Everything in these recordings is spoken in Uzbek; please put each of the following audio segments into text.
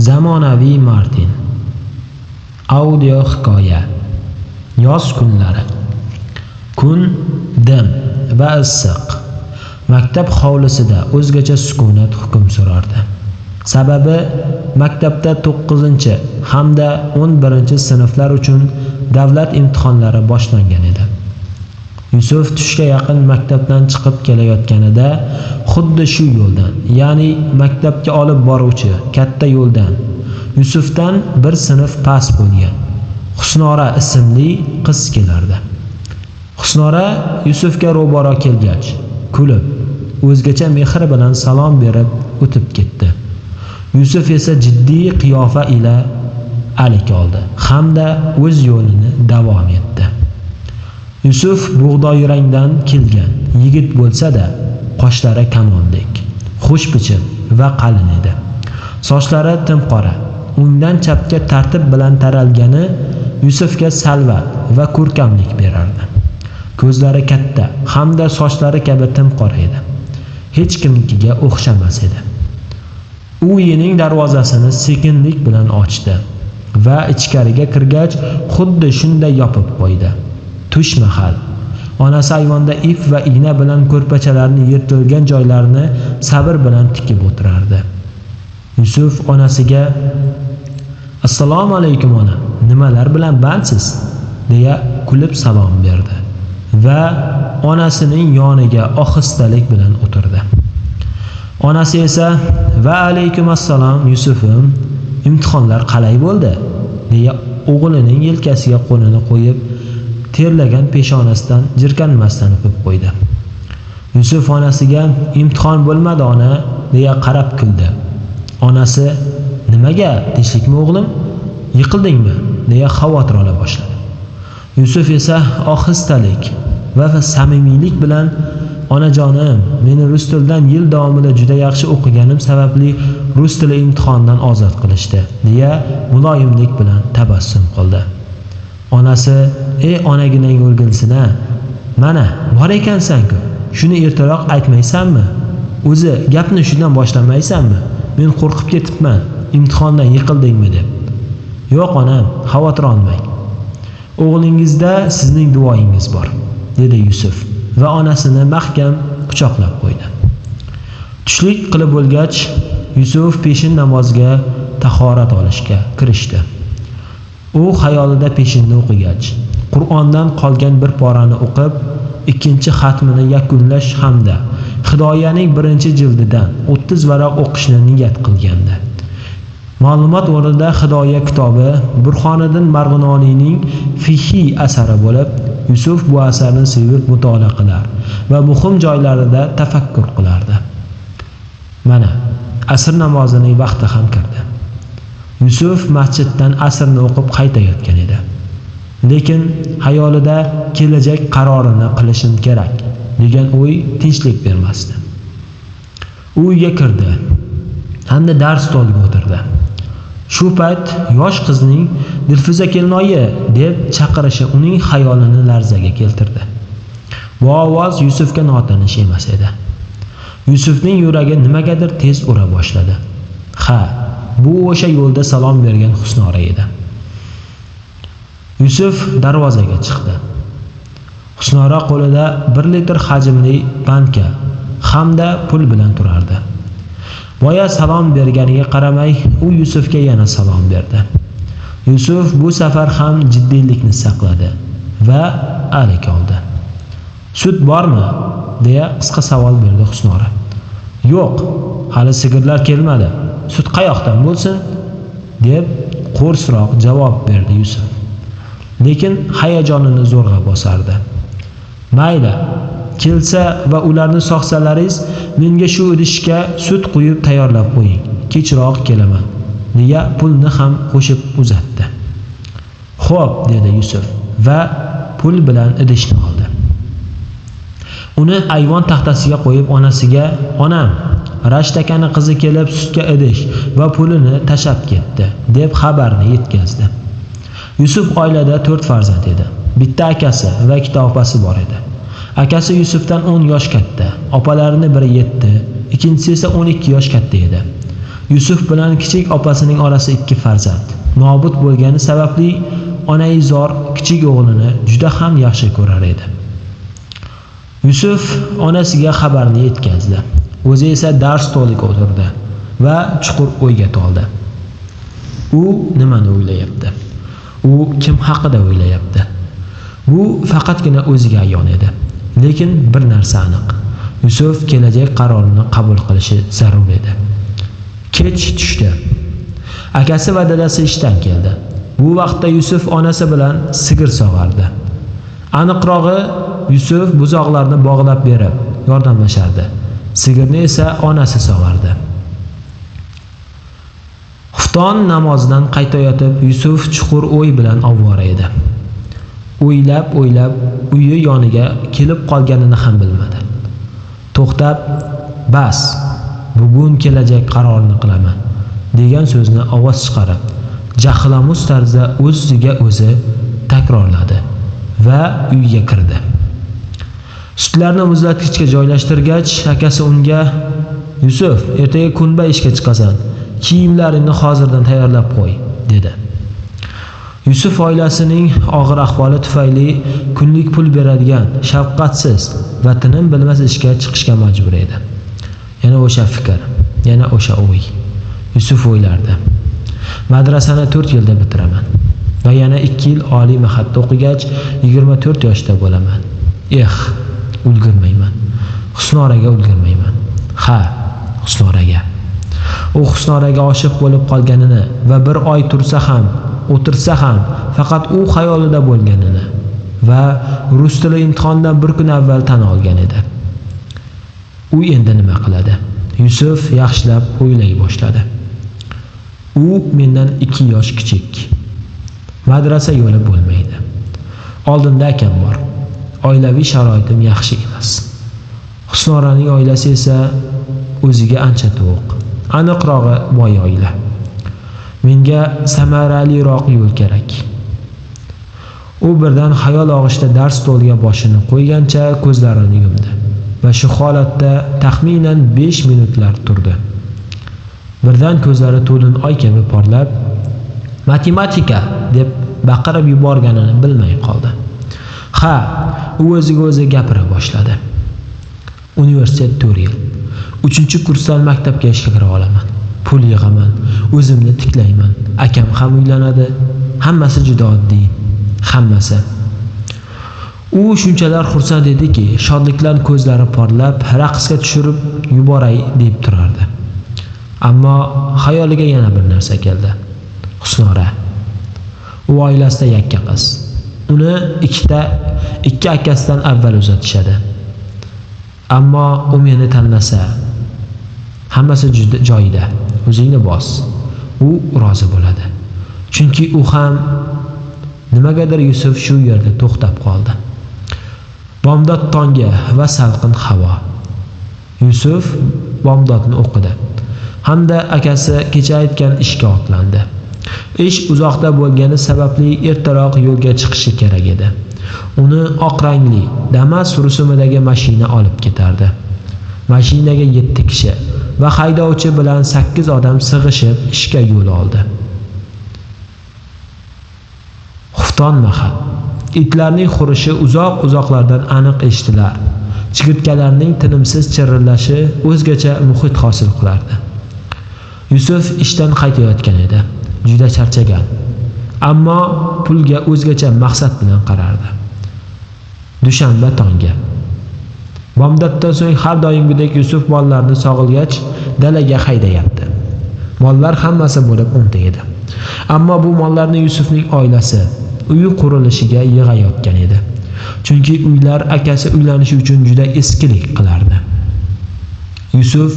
Zamonaviy Martin. Audio hikoya. Yoz kunlari. Kun dim va issiq. Maktab hovlisida o'zgacha sukunat hukm surardi. Sababi maktabda 9 hamda 11 sinflar uchun davlat imtihonlari boshlangan edi. Yusuf tushga yaqin maktabdan chiqib kelayotganida xuddi shu yo'ldan, ya'ni maktabga olib boruvchi katta yo'ldan Yusufdan bir sinf past bo'lgan Husnora ismli qiz kelardi. Husnora Yusufga ro'baro kelgach, kulib, o'zgacha mehr bilan salom berib o'tib ketdi. Yusuf esa jiddiy qiyofa ila alik oldi hamda o'z yo'lini davom etdi. Yusuf bug'doy rangdan kelgan yigit bo'lsa-da, qoshlari kamondek, xushbichim va qalin edi. Sochlari timqora, o'ngdan chapga tartib bilan taralgani Yusufga salvat va ko'rkamlik berardi. Ko'zlari katta hamda sochlari kabi timqora edi. Hech kimnikiga o'xshamas edi. U uyining darvozasini sekinlik bilan ochdi va ichkariga kirgach, xuddi shunday yopib qo'ydi. Tush mahal. Onasi ayvonda ip va igna bilan ko'rpachalarning yirtilgan joylarini sabr bilan tikib o'tirardi. Yusuf onasiga "Assalomu alaykum ona, nimalar bilan bandsiz?" deya kulib salom berdi va onasining yoniga ohistalik bilan o'tirdi. Onasi esa "Va alaykum assalom Yusufim, imtihonlar qalay bo'ldi?" deya o'g'lining yelkasiga qo'lini qo'yib, terlagan peshonasidan jirkanmasdan o'pib qo'ydi. Yusuf onasiga "Imtihon bo'lmadi ona" deya qarab kuldi. Onasi "Nimaga, tinchlikmi o'g'lim? Yiqildingmi?" deya xavotir ola boshladi. Yusuf esa ohistalik va samimiylik bilan "Onajonim, meni rus tilidan yil davomida juda yaxshi o'qiganim sababli rus tili imtihonidan ozod qilishdi" deya muloyimlik bilan tabassum qildi. Onasi "Ey onaginang o'lgilsin-a, mana bor ekansan-ku, shuni ertaroq aytmaysanmi? O'zi gapni shundan boshlamaysanmi? Men qo'rqib ketibman, imtihondan yiqildingmi deb." "Yo'q onam, xavotir olmang. O'g'lingizda sizning duoyingiz bor", dedi Yusuf va onasini mahkam quchoqlab qo'ydi. Tushlik qilib bo'lgach, Yusuf peshin namoziga tahorat olishga kirishdi. U xayolida peshinni o'qigach, Qur'ondan qolgan bir porani o'qib, ikkinchi xatmini yakunlash hamda Hidoyaning 1-jildidan 30 varaq o'qishni niyat qilgandi. Ma'lumot o'rnida Hidoya kitobi Burxoniddin Marg'inoniyning fiqhiy asari bo'lib, Yusuf bu asarni sevib mutolaa qilar va muhim joylarida tafakkur qilardi. Mana, asr namozining vaqti ham kirdi. Yusuf masjiddan asrni o'qib qaytayotgan edi. Lekin xayolida kelajak qarorini qilishim kerak degan o'y tinchlik bermasdi. U uyga kirdi hamda dars stoliga o'tirdi. Shu payt yosh qizning "Dilfuza kelinoyi" deb chaqirishi uning xayolini larzaga keltirdi. Bu ovoz Yusufga notanish emas edi. Yusufning yuragi nimagadir tez ura boshladi. Ha, bu o'sha yo'lda salom bergan Husnora edi. Yusuf darvozaga chiqdi. Husnora qo'lida 1 litr hajmli banka hamda pul bilan turardi. Boya salom berganiga qaramay, u Yusufga yana salom berdi. Yusuf bu safar ham jiddiylikni saqladi va alik oldi. "Sut bormi?" deya qisqa savol berdi Husnora. "Yo'q, hali sigirlar kelmadi. Sut qayoqdan bo'lsin?" deb qo'rsroq javob berdi Yusuf. Lekin hayajonini zo'rg'a bosardi. "Mayli, kelsa va ularni soqsalaringiz, menga shu idishga sut quyib tayyorlab qo'ying. Kechroq kelaman", deya pulni ham qo'shib uzatdi. "Xo'p", dedi Yusuf va pul bilan idishni oldi. Uni ayvon taxtasiga qo'yib onasiga "Onam, Rashid akani qizi kelib sutga idish va pulini tashab ketdi", deb xabarni yetkazdi. Yusuf oilada 4 farzand edi. Bitta akasi va 2 opasi bor edi. Akasi Yusufdan 10 yosh katta, opalarining biri 7, ikkinchisi esa 12 yosh katta edi. Yusuf bilan kichik opasining orasi 2 farzand. Nobud bo'lgani sababli Onaizor kichik o'g'lini juda ham yaxshi ko'rar edi. Yusuf onasiga xabarni yetkazdi. O'zi esa dars stoliga o'tirdi va chuqur o'yga toldi. U nimani o'ylayapti? U kim haqida o'ylayapti? Bu faqatgina o'ziga ayon edi. Lekin bir narsa aniq. Yusuf kelajak qarorini qabul qilishi zarur edi. Kech tushdi. Akasi va dadasi ishdan keldi. Bu vaqtda Yusuf onasi bilan sigir sog'ardi. Aniqrog'i, Yusuf buzoqlarni bog'lab berib yordamlashardi. Sigirni esa onasi sog'ardi. Xufton namozidan qaytayotib Yusuf chuqur o'y bilan ovora edi. O'ylab uyi yoniga kelib qolganini ham bilmadi. To'xtab, "Bas, bugun kelajak qarorni qilaman" degan so'zni ovoz chiqarib, jahlamuz tarzda o'ziga o'zi takrorladi va uyga kirdi. Sutlarni muzlatgichga joylashtirgach, akasi unga "Yusuf, ertaga kunba ishga chiqasan. Kiyimlaringni hozirdan tayyorlab qo'y" dedi. Yusuf oilasining og'ir ahvoli tufayli kunlik pul beradigan, shafqatsiz va tinim bilmas ishga chiqishga majbur edi. Yana o'sha fikr, yana o'sha o'y. Yusuf o'ylardi. Madrasani 4 yilda bitiraman va yana 2 yil oliy mahatda o'qigach 24 yoshda bo'laman. Ulgurmayman. Husnoraga ulgurmayman. Ha, Husnoraga. U Husnoraga oshiq bo'lib qolganini va bir oy tursa ham, o'tirsa ham faqat u xayolida bo'lganini va rus tili imtihonidan bir kun avval tan olgan edi. U endi nima qiladi? Yusuf yaxshilab o'ylay boshladi. U mendan 2 yosh kichik. Madrasa yo'li bo'lmaydi. Oldinda akam bor. Oilaviy sharoitim yaxshi emas. Husnoraning oilasi esa o'ziga ancha to'q. Aniqrog'i boy oila. Menga samaraliroq yo'l kerak. U birdan xayol og'ishida dars stoliga boshini qo'ygancha ko'zlarini yumdi va shu holatda taxminan 5 minutlar turdi. Birdan ko'zlari to'lin oy kabi porlab, "Matematika" deb baqirib yuborganini bilmay qoldi. Ha, u o'ziga o'zi gapira boshladi. Universitet 4 yil. 3-kursdan maktabga ishga kira olaman. Pul yig'aman, o'zimni tiklayman. Akam ham uylanadi. Hammasi juda oddiy. Hammasi. U shunchalar xursand ediki, shodlikdan ko'zlari porlab, raqsga tushirib yuboray deb turardi. Ammo xayoliga yana bir narsa keldi. Husnora. U oilasida yakka qiz. Uni 2 akasidan avval uzatishadi. Ammo u meni tanlasa, hammasi joyida. O'zingni bos. U rozi bo'ladi. Chunki u ham nimagadir Yusuf shu yerda to'xtab qoldi. Bomdod tongi va salqin havo. Yusuf bomdodni o'qidi. Hamda akasi kecha aytgan ishga otlandi. Ish uzoqda bo'lgani sababli ertaroq yo'lga chiqishi kerak edi. Uni oq rangli Damas rusumidagi mashina olib ketardi. Mashinaga 7 kishi va haydovchi bilan 8 odam sig'ishib ishga yo'l oldi. Xufton mahal. Itlarning xurishi uzoq-uzoqlardan aniq eshitilar. Chigirtkalarning tinimsiz chirillashi o'zgacha muhit hosil qilardi. Yusuf ishdan qaytayotgan edi. Juda charchagan. Ammo pulga o'zgacha maqsad bilan qarardi. Dushanba tongi. Bomdoddan so'ng har doimgidek Yusuf mollarni sog'ilgach dalaga haydayapti. Mollar hammasi bo'lib 10 ta edi. Ammo bu mollarni Yusufning oilasi uyi qurilishiga yig'ayotgan edi. Chunki uylar akasi uylanishi uchun juda eskilik qilardi. Yusuf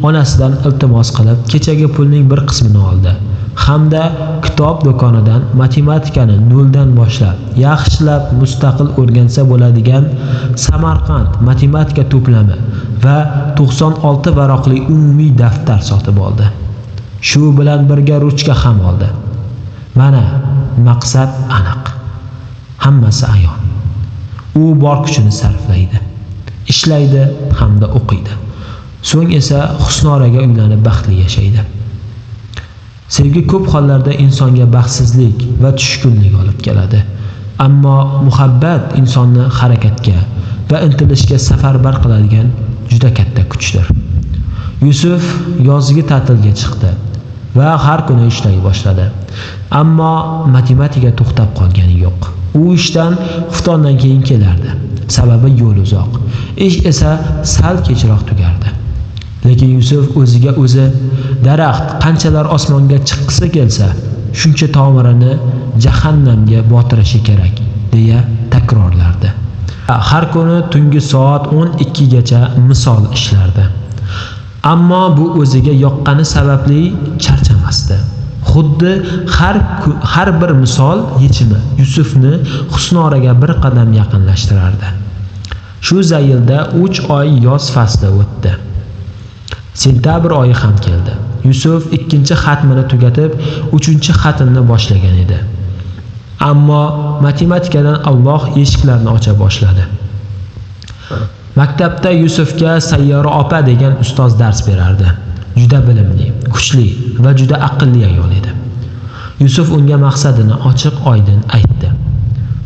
onasidan iltimos qilib kechagi pulning bir qismini oldi. Hamda kitob do'konidan matematikani noldan boshlab, yaxshilab mustaqil o'rgansa bo'ladigan Samarqand matematika to'plami va 96 varaqli umumiy daftar sotib oldi. Shu bilan birga ruchka ham oldi. Mana maqsad aniq. Hammasi ayon. U bor kuchini sarflaydi, ishlaydi hamda o'qiydi. So'ng esa Husnoraga uylanib baxtli yashaydi. Sevgi ko'p hollarda insonga baxtsizlik va tushkunlik olib keladi. Ammo muhabbat insonni harakatga va intilishga safarbar qiladigan juda katta kuchdir. Yusuf yozgi ta'tilga chiqdi va har kuni ishlay boshladi. Ammo matematika to'xtab qolgani yo'q. U ishdan xuftondan keyin kelardi. Sababi yo'l uzoq. Ish esa sal kechroq tugardi. Lekin Yusuf o'ziga o'zi daraxt qanchalar osmonga chiqqisi kelsa, shuncha tomirini jahannamga botirishi kerak deya takrorlardi. Har kuni tungi soat 12 gacha misol ishlardi. Ammo bu o'ziga yoqqani sababli charchamasdi. Xuddi har bir misol yechimi Yusufni Husnoraga bir qadam yaqinlashtirardi. Shu zaylda 3 oy yoz fasli o'tdi. Sentabr oyi ham keldi. Yusuf 2-xatmini tugatib, 3-xatmni boshlagan edi. Ammo matematikadan Alloh eshiklarni ocha boshladi. Maktabda Yusufga Sayyora opa degan ustoz dars berardi. Juda bilimli, kuchli va juda aqlli ayol edi. Yusuf unga maqsadini ochiq-oydin aytdi.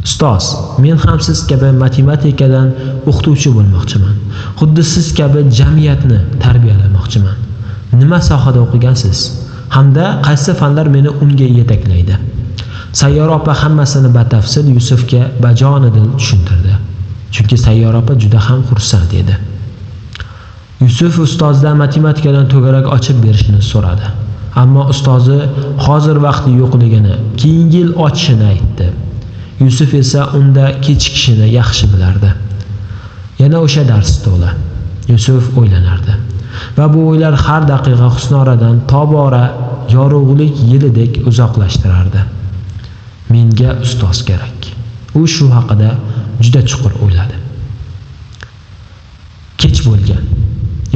Ustoz, men ham siz kabi matematikadan o'qituvchi bo'lmoqchiman. Xuddi siz kabi jamiyatni tarbiyalamoqchiman. Nima sohada o'qigansiz? Hamda qaysi fanlar meni unga yetaklaydi? Sayyora opa hammasini batafsil Yusufga bajonidil tushuntirdi. Chunki Sayyora opa juda ham xursand edi. Yusuf ustozdan matematikadan to'garak ochib berishini so'radi. Ammo ustozi hozir vaqti yo'qligini, keyingi yil ochishini aytdi. Yusuf esa unda kechikishini yaxshi bilardi. Yana o'sha dars to'la. Yusuf o'ylanardi. Va bu o'ylar har daqiqa Husnoradan tobora yorug'lik yilidek uzoqlashtirardi. Menga ustoz kerak. U shu haqida juda chuqur o'yladi. Kech bo'lgan.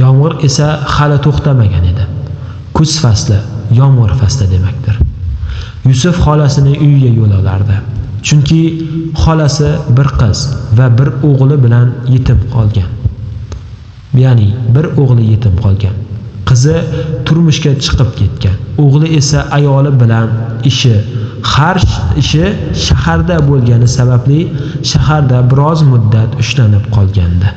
Yomg'ir esa hali to'xtamagan edi. Kuz fasli yomg'ir fasli demakdir. Yusuf xolasini uyiga yo'l olardi. Chunki xolasi bir qiz va bir o'g'li bilan yetim qolgan. Ya'ni bir o'g'li yetim qolgan. Qizi turmushga chiqib ketgan. O'g'li esa ayoli bilan har ishi shaharda bo'lgani sababli shaharda biroz muddat ushlanib qolgandi.